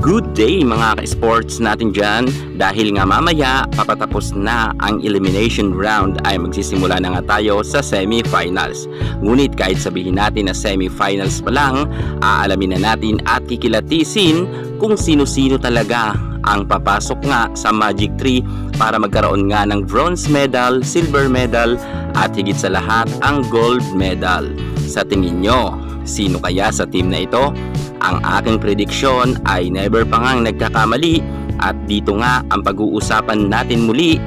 Good day mga ka-sports natin dyan. Dahil nga mamaya papatapos na ang elimination round ay magsisimula na nga tayo sa semifinals. Ngunit kahit sabihin natin na semifinals pa lang, aalamin na natin at kikilatisin kung sino-sino talaga ang papasok nga sa Magic 3 para magkaroon nga ng bronze medal, silver medal at higit sa lahat ang gold medal. Sa tingin nyo, sino kaya sa team na ito? Ang aking prediksyon ay never pa ngang nagkakamali at dito nga ang pag-uusapan natin muli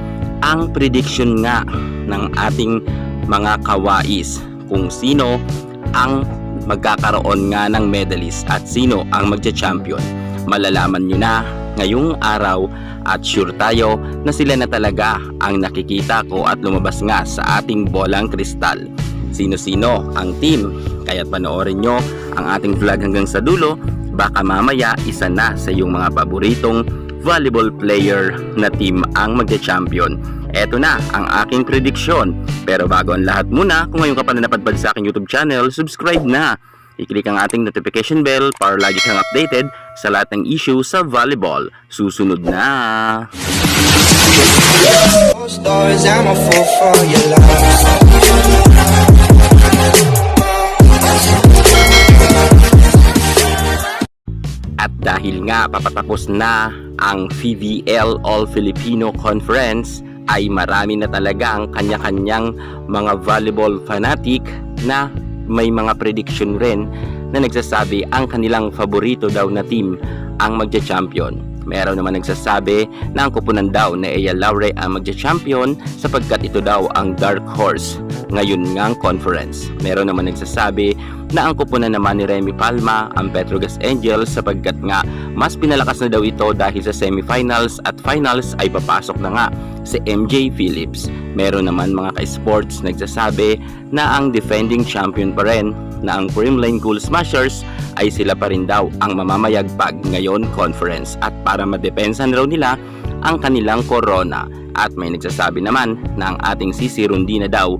ang prediction nga ng ating mga kawais kung sino ang magkakaroon nga ng medalist at sino ang magcha-champion. Malalaman nyo na ngayong araw at sure tayo na sila na talaga ang nakikita ko at lumabas nga sa ating bolang kristal. Sino-sino ang team? Kaya't panoorin nyo ang ating vlog hanggang sa dulo. Baka mamaya isa na sa iyong mga paboritong volleyball player na team ang magcha-champion. Eto na ang aking prediction. Pero bago ang lahat muna, kung ngayon ka pa na napadpad sa aking YouTube channel, subscribe na. I-click ang ating notification bell para lagi kang updated sa lahat ng issue sa volleyball. Susunod na! At dahil nga papatapos na ang PVL All Filipino Conference, ay marami na talaga ang kanya-kanyang mga volleyball fanatic na may mga prediction rin na nagsasabi ang kanilang favorito daw na team ang magcha-champion. Meron naman nagsasabi na ang kupunan daw na Ea Laure ang magcha-champion sapagkat ito daw ang dark horse ngayon ngang conference. Meron naman nagsasabi na ang kupunan naman ni Remy Palma ang Petrogas Angels sapagkat nga mas pinalakas na daw ito dahil sa semifinals at finals ay papasok na nga si MJ Phillips. Meron naman mga ka-sports nagsasabi na ang defending champion pa rin na ang Creamline Cool Smashers ay sila pa rin daw ang mamamayagpag ngayon conference at para madepensan raw nila ang kanilang corona. At may nagsasabi naman na ang ating CC Rondina daw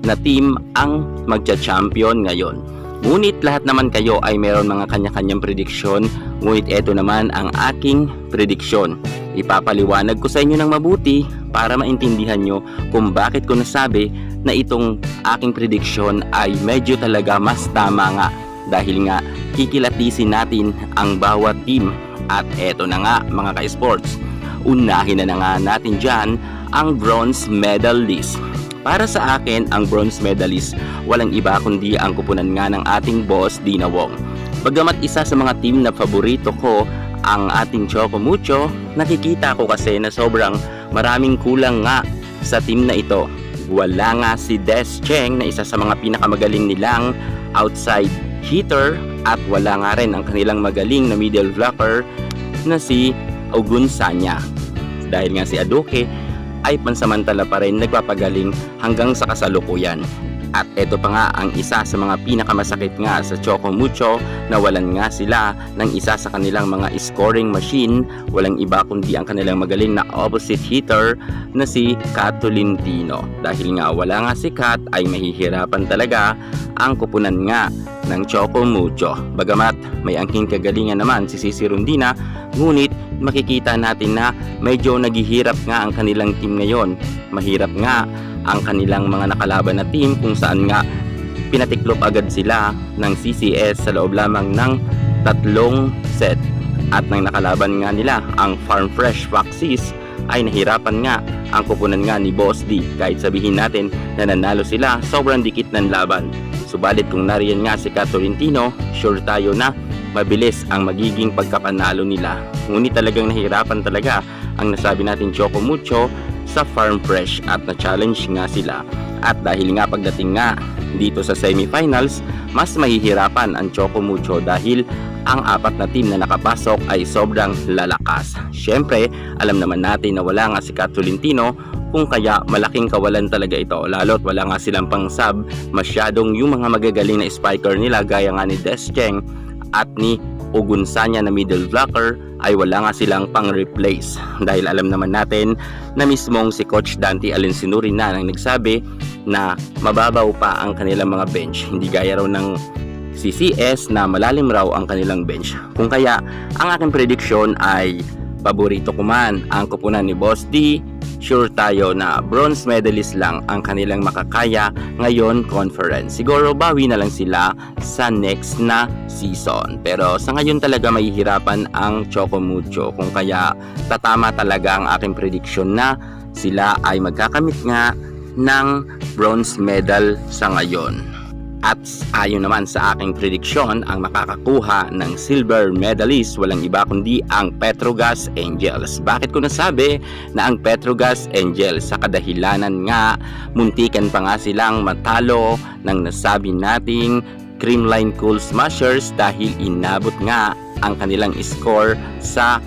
na team ang magcha-champion ngayon. Ngunit lahat naman kayo ay meron mga kanya-kanyang prediksyon, ngunit eto naman ang aking prediksyon. Ipapaliwanag ko sa inyo ng mabuti para maintindihan nyo kung bakit ko nasabi na itong aking prediksyon ay medyo talaga mas tama nga dahil nga kikilatisin natin ang bawat team. At eto na nga mga ka-sports, unahin na nga natin dyan ang bronze medalist. Para sa akin, ang bronze medalist walang iba kundi ang kupunan nga ng ating boss Dina Wong. Bagamat isa sa mga team na paborito ko ang ating Choco Mucho, nakikita ko kasi na sobrang maraming kulang nga sa team na ito. Wala nga si Des Cheng na isa sa mga pinakamagaling nilang outside hitter at wala nga rin ang kanilang magaling na middle blocker na si Ogun Sanya. Dahil nga si Adoke ay pansamantala pa rin nagpapagaling hanggang sa kasalukuyan. At eto pa nga ang isa sa mga pinakamasakit nga sa Choco Mucho na walan nga sila ng isa sa kanilang mga scoring machine, walang iba kundi ang kanilang magaling na opposite hitter na si Kat Tolentino. Dahil nga wala nga si Kat ay mahihirapan talaga ang kupunan nga ng Choco Mucho. Bagamat may angking kagalingan naman si CC Rondina, ngunit makikita natin na medyo naghihirap nga ang kanilang team ngayon. Mahirap nga ang kanilang mga nakalaban na team kung saan nga pinatiklop agad sila ng CCS sa loob lamang ng 3 set. At nang nakalaban nga nila ang Farm Fresh Foxes ay nahirapan nga ang kupunan nga ni Boss D. Kahit sabihin natin na nanalo sila, sobrang dikit ng laban. Subalit kung nariyan nga si Kat Tolentino, sure tayo na mabilis ang magiging pagkapanalo nila. Ngunit talagang nahirapan talaga ang nasabi natin Choco Mucho sa Farm Fresh at na-challenge nga sila. At dahil nga pagdating nga dito sa semifinals, mas mahihirapan ang Choco Mucho dahil ang 4 na team na nakapasok ay sobrang lalakas. Syempre, alam naman natin na wala nga si Kat Tolentino, kung kaya malaking kawalan talaga ito, lalo't wala nga silang pang sub. Masyadong yung mga magagaling na spiker nila gaya nga ni Des Cheng at ni Ogun Sanya na middle blocker ay wala nga silang pang replace. Dahil alam naman natin na mismong si Coach Dante Alensinuri na nang nagsabi na mababaw pa ang kanilang mga bench. Hindi gaya raw ng CCS na malalim raw ang kanilang bench. Kung kaya, ang aking prediction ay paborito ko man ang kupunan ni Boss D. Sure tayo na bronze medalist lang ang kanilang makakaya ngayon conference. Siguro bawi na lang sila sa next na season. Pero sa ngayon talaga mahihirapan ang Chocomucho. Kung kaya tatama talaga ang aking prediction na sila ay magkakamit nga ng bronze medal sa ngayon. At ayon naman sa aking prediction, ang makakakuha ng silver medalist walang iba kundi ang Petrogas Angels. Bakit ko nasabi na ang Petrogas Angels? Sa kadahilanan nga, muntikan pa nga silang matalo ng nasabi nating Creamline Cool Smashers dahil inabot nga ang kanilang score sa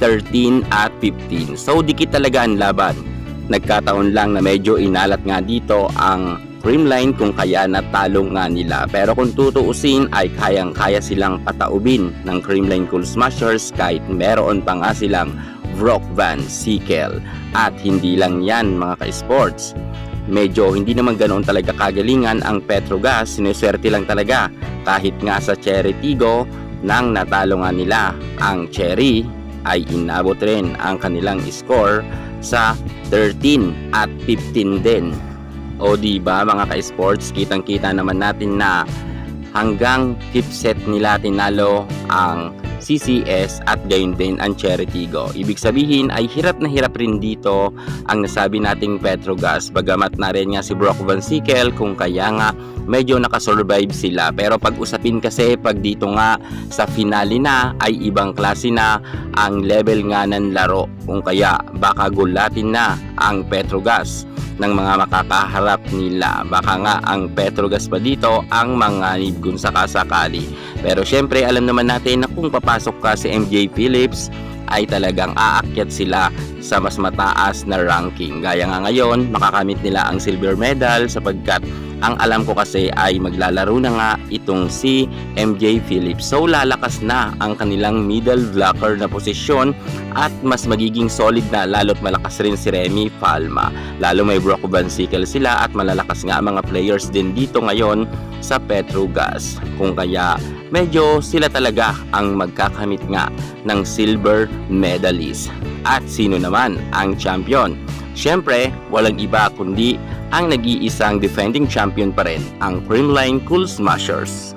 13 at 15. So dikit talaga ang laban. Nagkataon lang na medyo inalat nga dito ang Creamline kung kaya natalo nga nila. Pero kung tutuusin ay kayang-kaya silang pataubin ng Creamline Cool Smashers kahit meron pa nga silang Brock Van Sickle. At hindi lang yan mga ka-sports. Medyo hindi naman ganoon talaga kagalingan ang Petrogas. Sinuswerte lang talaga kahit nga sa Cherry Tigo nang natalo nga nila ang Cherry ay inabot rin ang kanilang score sa 13 at 15 din. O diba mga ka-sports, kitang-kita naman natin na hanggang 5th set nila tinalo ang CCS at gayon din ang Cherry Tigo. Ibig sabihin ay hirap na hirap rin dito ang nasabi nating Petrogas. Bagamat na rin nga si Brock Van Sickle kung kaya nga medyo nakasurvive sila. Pero pag usapin kasi pag dito nga sa finale na ay ibang klase na ang level nga ng laro. Kung kaya baka gulatin na ang Petrogas ng mga makakaharap nila. Baka nga ang Petrogas pa dito ang mga kung sakasakali. Pero syempre alam naman natin na kung papasok ka si MJ Phillips ay talagang aakyat sila sa mas mataas na ranking. Gaya nga ngayon makakamit nila ang silver medal sapagkat ang alam ko kasi ay maglalaro na nga itong si MJ Phillips. So lalakas na ang kanilang middle blocker na posisyon at mas magiging solid na, lalo't malakas rin si Remy Palma. Lalo may Brock Van Sickle sila at malalakas nga ang mga players din dito ngayon sa Petrogas. Kung kaya medyo sila talaga ang magkakamit nga ng silver medalist. At sino naman ang champion? Siyempre, walang iba kundi ang nag-iisang defending champion pa rin, ang Creamline Cool Smashers.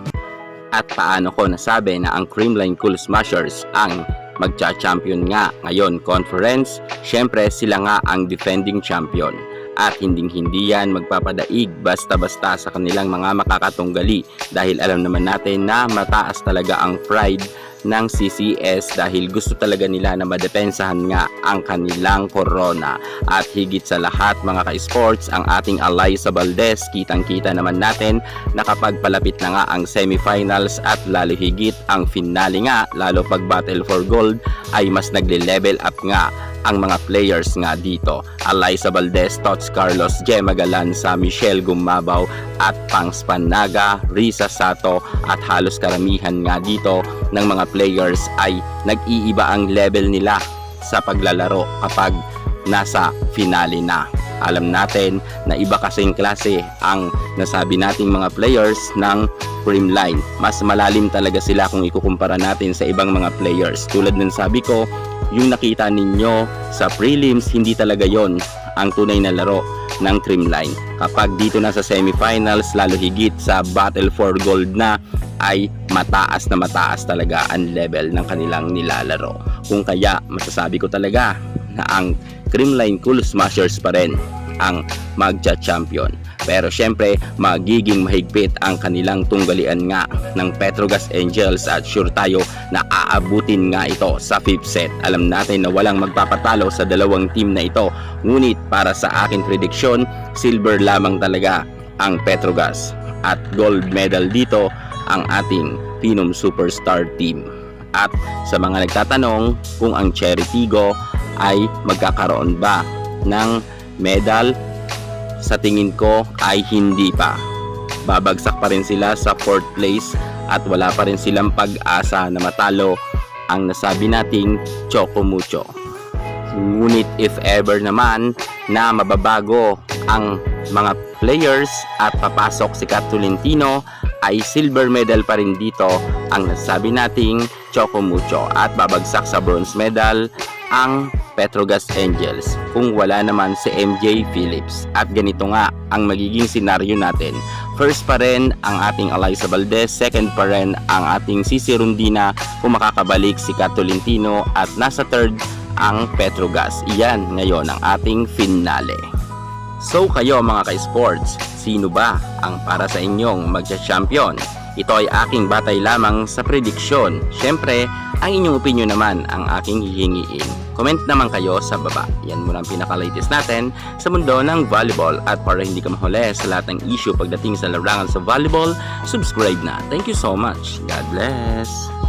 At paano ko nasabi na ang Creamline Cool Smashers ang magcha-champion nga ngayon conference? Siyempre, sila nga ang defending champion. At hinding-hindi yan magpapadaig basta-basta sa kanilang mga makakatunggali dahil alam naman natin na mataas talaga ang pride ng CCS dahil gusto talaga nila na madepensahan nga ang kanilang corona. At higit sa lahat mga ka-sports, ang ating Alyssa Valdez, kitang-kita naman natin na kapag palapit na nga ang semifinals at lalo higit ang finale nga, lalo pag battle for gold ay mas nagle-level up nga ang mga players nga dito. Alyssa Valdez, Tots Carlos, Gemma Galanza, Michelle Gumabaw at Pangs Panaga, Risa Sato at halos karamihan nga dito ng mga players ay nag-iiba ang level nila sa paglalaro kapag nasa finale na. Alam natin na iba kasing klase ang nasabi nating mga players ng Creamline. Mas malalim talaga sila kung ikukumpara natin sa ibang mga players. Tulad ng sabi ko, yung nakita ninyo sa prelims, hindi talaga yon ang tunay na laro ng Creamline. Kapag dito na sa semifinals, lalo higit sa battle for gold na, ay mataas na mataas talaga ang level ng kanilang nilalaro. Kung kaya masasabi ko talaga na ang Creamline Cool Smashers pa rin ang magcha-champion. Pero syempre magiging mahigpit ang kanilang tunggalian nga ng Petrogas Angels at sure tayo na aabutin nga ito sa 5th set. Alam natin na walang magpapatalo sa dalawang team na ito, ngunit para sa akin prediction, silver lamang talaga ang Petrogas at gold medal dito ang ating Phenom Superstar team. At sa mga nagtatanong kung ang Cherry Tigo ay magkakaroon ba ng medal, sa tingin ko ay hindi pa. Babagsak pa rin sila sa 4th place at wala pa rin silang pag-asa na matalo ang nasabi nating Chocomucho. Ngunit if ever naman na mababago ang mga players at papasok si Kat Tolentino, ay silver medal pa rin dito ang nasabi nating Choco Mucho at babagsak sa bronze medal ang Petrogas Angels kung wala naman si MJ Phillips. At ganito nga ang magiging senaryo natin. First pa rin ang ating Alyssa Valdez, second pa rin ang ating Sisi Rondina kung makakabalik si Kat Tolentino, at nasa third ang Petrogas. Iyan ngayon ang ating finale. So kayo mga ka-sports, sino ba ang para sa inyong magcha-champion? Ito ay aking batay lamang sa prediksyon. Siyempre, ang inyong opinion naman ang aking hihingiin. Comment naman kayo sa baba. Yan muna ang pinaka-latest natin sa mundo ng volleyball. At para hindi ka mahuli sa lahat ng issue pagdating sa larangan sa volleyball, subscribe na. Thank you so much. God bless.